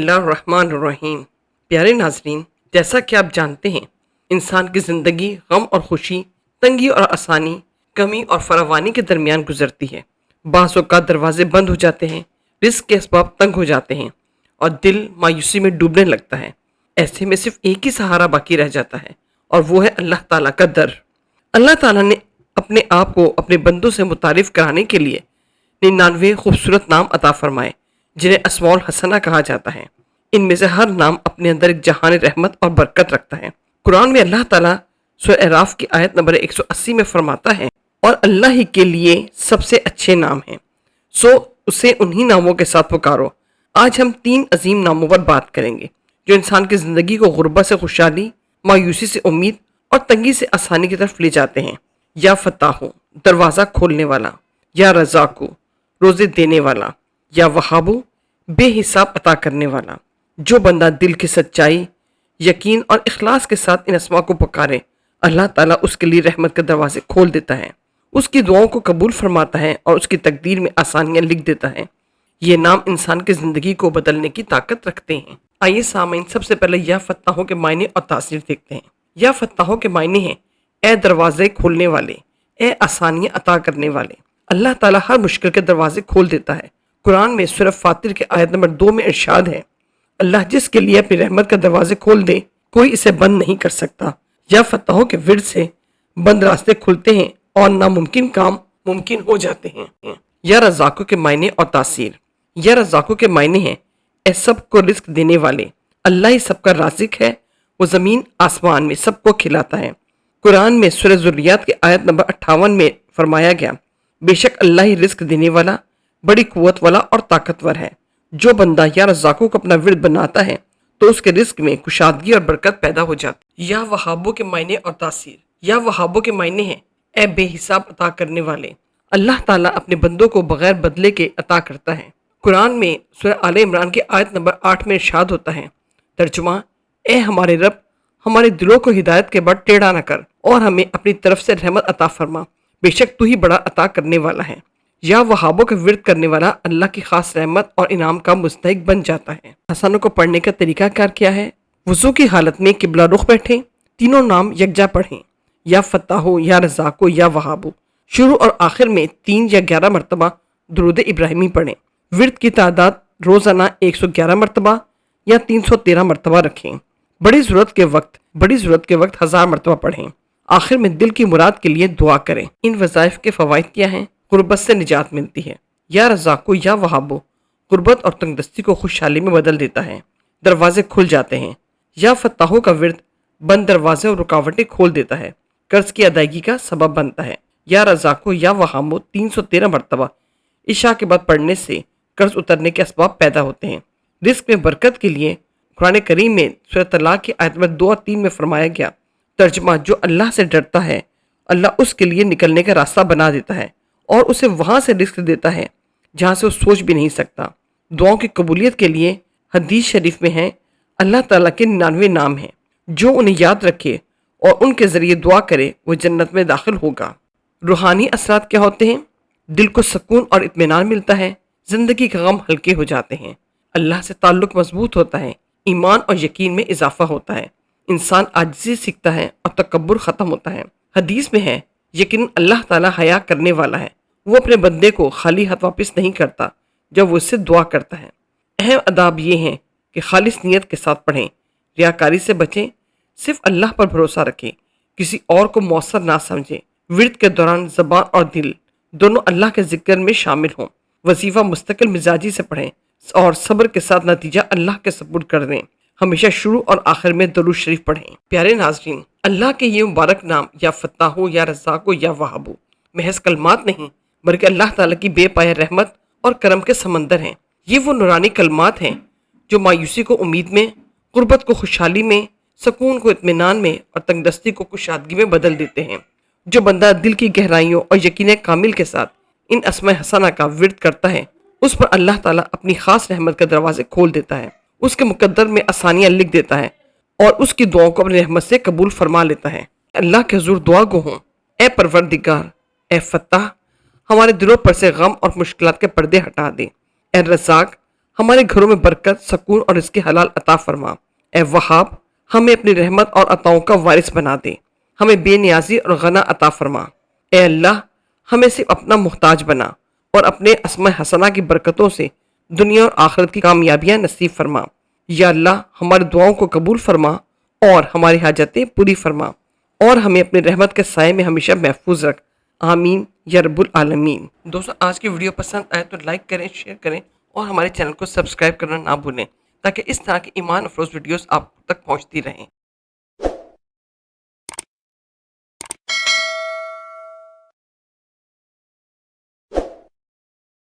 اللہ الرحمن الرحیم۔ پیارے ناظرین، جیسا کہ آپ جانتے ہیں، انسان کی زندگی غم اور خوشی، تنگی اور آسانی، کمی اور فراوانی کے درمیان گزرتی ہے۔ بعض اوقات دروازے بند ہو جاتے ہیں، رزق کے اسباب تنگ ہو جاتے ہیں اور دل مایوسی میں ڈوبنے لگتا ہے۔ ایسے میں صرف ایک ہی سہارا باقی رہ جاتا ہے، اور وہ ہے اللہ تعالیٰ کا در۔ اللہ تعالیٰ نے اپنے آپ کو اپنے بندوں سے متعارف کرانے کے لیے 99 خوبصورت نام عطا فرمائے، جنہیں اسماء الحسنہ کہا جاتا ہے۔ ان میں سے ہر نام اپنے اندر ایک جہان رحمت اور برکت رکھتا ہے۔ قرآن میں اللہ تعالیٰ سورہ اعراف کی آیت نمبر 180 میں فرماتا ہے، اور اللہ ہی کے لیے سب سے اچھے نام ہیں، سو اسے انہی ناموں کے ساتھ پکارو۔ آج ہم 3 عظیم ناموں پر بات کریں گے جو انسان کی زندگی کو غربت سے خوشحالی، مایوسی سے امید اور تنگی سے آسانی کی طرف لے جاتے ہیں۔ یا فتاحو، دروازہ کھولنے والا، یا رزاقو، روزے دینے والا، یا وہابو، بے حساب عطا کرنے والا۔ جو بندہ دل کی سچائی، یقین اور اخلاص کے ساتھ ان اسماء کو پکارے، اللہ تعالیٰ اس کے لیے رحمت کے دروازے کھول دیتا ہے، اس کی دعاؤں کو قبول فرماتا ہے اور اس کی تقدیر میں آسانیاں لکھ دیتا ہے۔ یہ نام انسان کی زندگی کو بدلنے کی طاقت رکھتے ہیں۔ آئیے سامعین، سب سے پہلے یا فتاحوں کے معنی اور تاثیر دیکھتے ہیں۔ یا فتاحوں کے معنی ہیں: اے دروازے کھولنے والے، اے آسانیاں عطا کرنے والے۔ اللہ تعالیٰ ہر مشکل کے دروازے کھول دیتا ہے۔ قرآن میں سورہ فاطر کے آیت نمبر 2 میں ارشاد ہے، اللہ جس کے لیے اپنی رحمت کا دروازے کھول دے، کوئی اسے بند نہیں کر سکتا۔ یا فتاحوں کے ورد سے بند راستے کھلتے ہیں اور ناممکن کام ممکن ہو جاتے ہیں۔ یا رزاقوں کے معنی اور تاثیر۔ یا رزاقوں کے معنی ہیں: اے سب کو رزق دینے والے، اللہ ہی سب کا رازق ہے، وہ زمین آسمان میں سب کو کھلاتا ہے۔ قرآن میں سورہ ذریات کے آیت نمبر 58 میں فرمایا گیا، بے شک اللہ ہی رزق دینے والا، بڑی قوت والا اور طاقتور ہے۔ جو بندہ یا رزاقوں کو اپنا ورد بناتا ہے تو اس کے رزق میں کشادگی اور برکت پیدا ہو جاتی۔ یا وہابوں کے معنی اور تاثیر۔ یا وہابوں کے معنی ہیں: اے بے حساب عطا کرنے والے، اللہ تعالیٰ اپنے بندوں کو بغیر بدلے کے عطا کرتا ہے۔ قرآن میں سورہ آل عمران کی آیت نمبر 8 میں ارشاد ہوتا ہے، ترجمہ: اے ہمارے رب، ہمارے دلوں کو ہدایت کے بعد ٹیڑھا نہ کر اور ہمیں اپنی طرف سے رحمت عطا فرما، بے شک تو ہی بڑا عطا کرنے والا ہے۔ یا وہابوں کا ورد کرنے والا اللہ کی خاص رحمت اور انعام کا مستحق بن جاتا ہے۔ حسنوں کو پڑھنے کا طریقہ کار کیا ہے؟ وضو کی حالت میں قبلہ رخ بیٹھیں، تینوں نام یکجا پڑھیں، یا فتاحو، یا رزاقو، یا وہابو۔ شروع اور آخر میں 3 یا 11 مرتبہ درود ابراہیمی پڑھیں۔ ورد کی تعداد روزانہ 111 مرتبہ یا 313 مرتبہ رکھیں۔ بڑی ضرورت کے وقت 1000 مرتبہ پڑھیں۔ آخر میں دل کی مراد کے لیے دعا کریں۔ ان وظائف کے فوائد کیا ہیں؟ غربت سے نجات ملتی ہے۔ یا رزاقو یا وہابو غربت اور تنگ دستی کو خوشحالی میں بدل دیتا ہے، دروازے کھل جاتے ہیں۔ یا فتاحوں کا ورد بند دروازے اور رکاوٹیں کھول دیتا ہے، قرض کی ادائیگی کا سبب بنتا ہے۔ یا رزاقو یا وہابو 313 مرتبہ عشاء کے بعد پڑھنے سے قرض اترنے کے اسباب پیدا ہوتے ہیں۔ رزق میں برکت کے لیے قرآن کریم میں سورہ طلاق کی آیت نمبر 2 اور 3 میں فرمایا گیا، ترجمہ: جو اللہ سے ڈرتا ہے، اللہ اس کے لیے نکلنے کا راستہ بنا دیتا ہے اور اسے وہاں سے رزق دیتا ہے جہاں سے وہ سوچ بھی نہیں سکتا۔ دعاؤں کی قبولیت کے لیے حدیث شریف میں ہے، اللہ تعالیٰ کے 99 نام ہیں، جو انہیں یاد رکھے اور ان کے ذریعے دعا کرے وہ جنت میں داخل ہوگا۔ روحانی اثرات کیا ہوتے ہیں؟ دل کو سکون اور اطمینان ملتا ہے، زندگی کے غم ہلکے ہو جاتے ہیں، اللہ سے تعلق مضبوط ہوتا ہے، ایمان اور یقین میں اضافہ ہوتا ہے، انسان عاجزی سیکھتا ہے اور تکبر ختم ہوتا ہے۔ حدیث میں ہے، یقین اللہ تعالیٰ حیا کرنے والا ہے، وہ اپنے بندے کو خالی ہاتھ واپس نہیں کرتا جب وہ اس سے دعا کرتا ہے۔ اہم آداب یہ ہیں کہ خالص نیت کے ساتھ پڑھیں، ریاکاری سے بچیں، صرف اللہ پر بھروسہ رکھیں، کسی اور کو مؤثر نہ سمجھیں۔ ورد کے دوران زبان اور دل دونوں اللہ کے ذکر میں شامل ہوں۔ وظیفہ مستقل مزاجی سے پڑھیں اور صبر کے ساتھ نتیجہ اللہ کے سپرد کر دیں۔ ہمیشہ شروع اور آخر میں درود شریف پڑھیں۔ پیارے ناظرین، اللہ کے یہ مبارک نام یا فتاحو، یا رزاقو، یا وہابو محض کلمات نہیں بلکہ اللہ تعالیٰ کی بے پایہ رحمت اور کرم کے سمندر ہیں۔ یہ وہ نورانی کلمات ہیں جو مایوسی کو امید میں، غربت کو خوشحالی میں، سکون کو اطمینان میں اور تنگ دستی کو کشادگی میں بدل دیتے ہیں۔ جو بندہ دل کی گہرائیوں اور یقین کامل کے ساتھ ان اسماء حسنہ کا ورد کرتا ہے، اس پر اللہ تعالیٰ اپنی خاص رحمت کے دروازے کھول دیتا ہے، اس کے مقدر میں آسانیاں لکھ دیتا ہے اور اس کی دعاؤں کو اپنی رحمت سے قبول فرما لیتا ہے۔ اللہ کے حضور دعا گو ہوں، اے پروردگار، اے فتاح، ہمارے دلوں پر سے غم اور مشکلات کے پردے ہٹا دے۔ اے رزاق، ہمارے گھروں میں برکت، سکون اور رزق حلال عطا فرما۔ اے وہاب، ہمیں اپنی رحمت اور عطاؤں کا وارث بنا دے، ہمیں بے نیازی اور غنا عطا فرما۔ اے اللہ، ہمیں صرف اپنا محتاج بنا اور اپنے اسماء حسنہ کی برکتوں سے دنیا اور آخرت کی کامیابیاں نصیب فرما۔ یا اللہ، ہماری دعاؤں کو قبول فرما اور ہماری حاجتیں پوری فرما، اور ہمیں اپنی رحمت کے سائے میں ہمیشہ محفوظ رکھ۔ آمین یا رب العالمین۔ دوستو، آج کی ویڈیو پسند آئے تو لائک کریں، شیئر کریں اور ہمارے چینل کو سبسکرائب کرنا نہ بھولیں، تاکہ اس طرح کی ایمان افروز ویڈیوز آپ تک پہنچتی رہیں۔